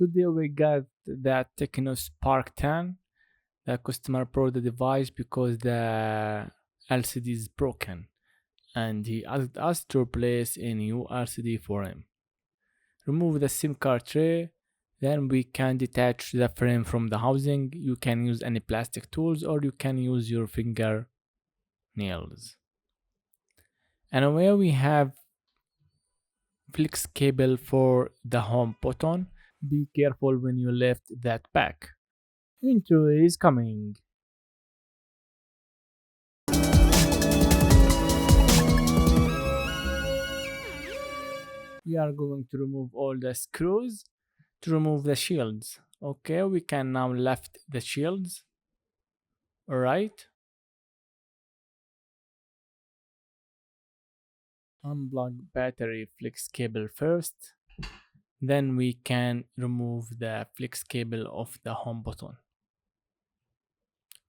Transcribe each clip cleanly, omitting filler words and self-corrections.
Today we got that Tecno Spark 10. The customer brought the device because the LCD is broken and he asked us to replace a new LCD for him. Remove the SIM card tray, then we can detach the frame from the housing. You can use any plastic tools or you can use your finger nails. And where we have flex cable for the home button, be careful when you lift that back. Intro is coming. We are going to remove all the screws to remove the shields. Okay, we can now lift the shields. Alright. Unplug battery flex cable first. Then we can remove the flex cable of the home button.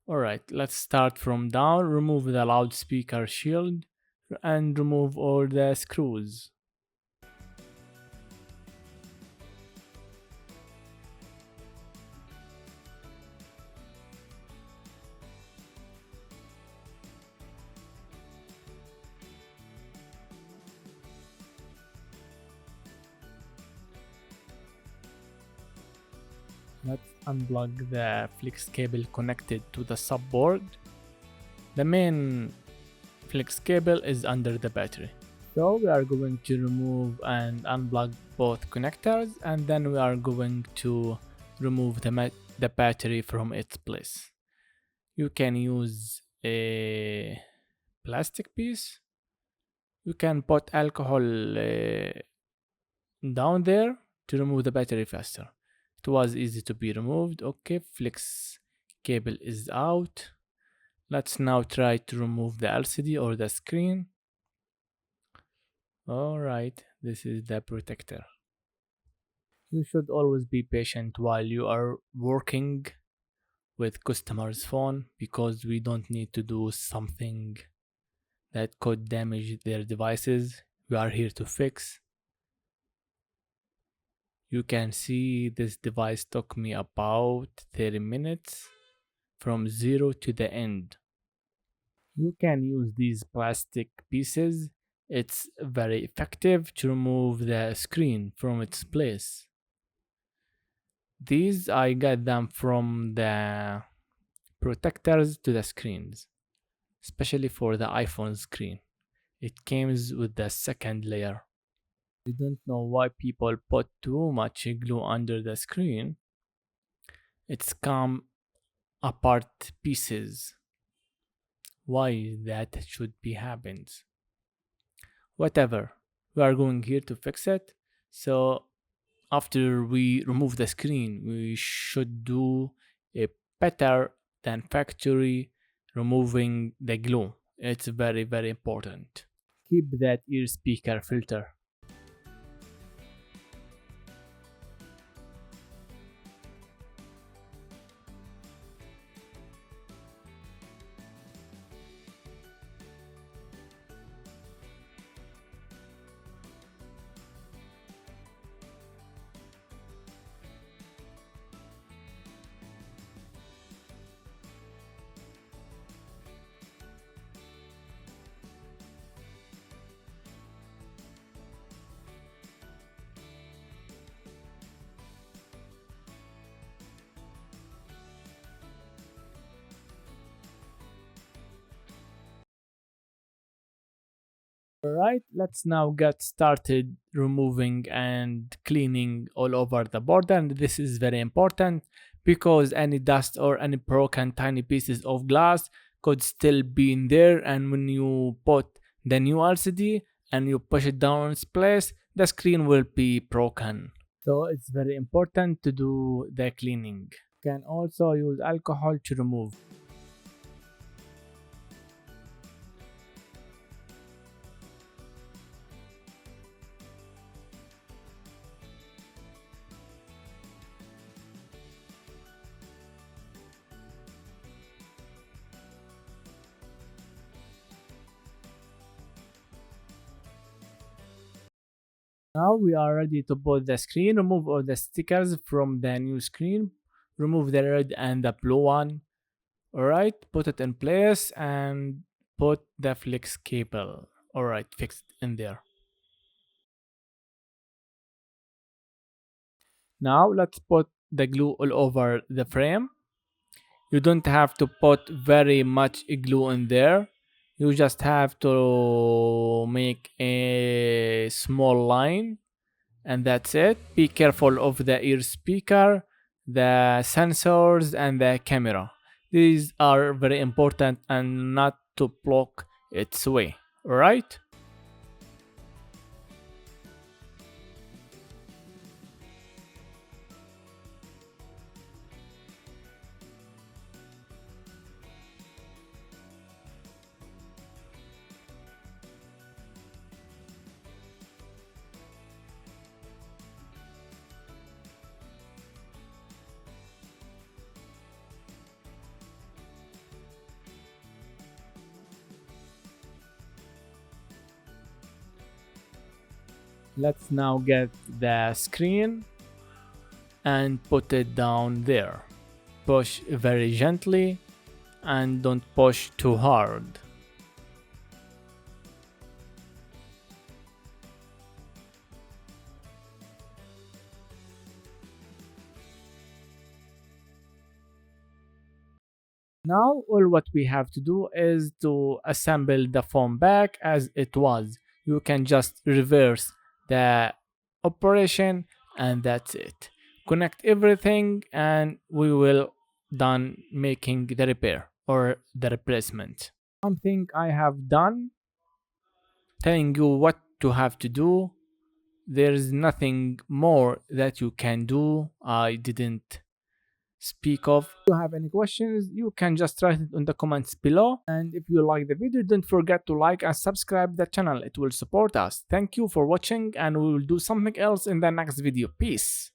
Alright, let's start from down. Remove the loudspeaker shield and remove all the screws. Let's unplug the flex cable connected to the subboard. The main flex cable is under the battery. So we are going to remove and unplug both connectors, and then we are going to remove the battery from its place. You can use a plastic piece. You can put alcohol down there to remove the battery faster. It was easy to be removed. Okay, flex cable is out. Let's now try to remove the LCD or the screen. Alright, this is the protector. You should always be patient while you are working with customers' phone because we don't need to do something that could damage their devices. We are here to fix. You can see this device took me about 30 minutes from zero to the end. You can use these plastic pieces. It's very effective to remove the screen from its place. These I got them from the protectors to the screens, especially for the iPhone screen. It comes with the second layer. I don't know why people put too much glue under the screen. It's come apart pieces. Why that should be happens? Whatever. We are going here to fix it. So after we remove the screen, we should do a better than factory removing the glue. It's very, very important. Keep that ear speaker filter. Alright, let's now get started removing and cleaning all over the board, and this is very important because any dust or any broken tiny pieces of glass could still be in there, and when you put the new LCD and you push it down in its place, the screen will be broken. So it's very important to do the cleaning. You can also use alcohol to remove. Now we are ready to put the screen. Remove all the stickers from the new screen. Remove the red and the blue one. Alright, put it in place and put the flex cable. Alright, fixed in there. Now let's put the glue all over the frame. You don't have to put very much glue in there. You just have to make a small line and that's it. Be careful of the ear speaker, the sensors, and the camera. These are very important and not to block its way. Alright? Let's now get the screen and put it down there. Push very gently and don't push too hard. Now all what we have to do is to assemble the phone back as it was. You can just reverse the operation and that's it. Connect everything and we will done making the repair or the replacement. Something I have done telling you what to have to do. There's nothing more that you can do. I didn't speak of. If you have any questions, you can just write it in the comments below. And if you like the video, don't forget to like and subscribe the channel. It will support us. Thank you for watching and we will do something else in the next video. Peace.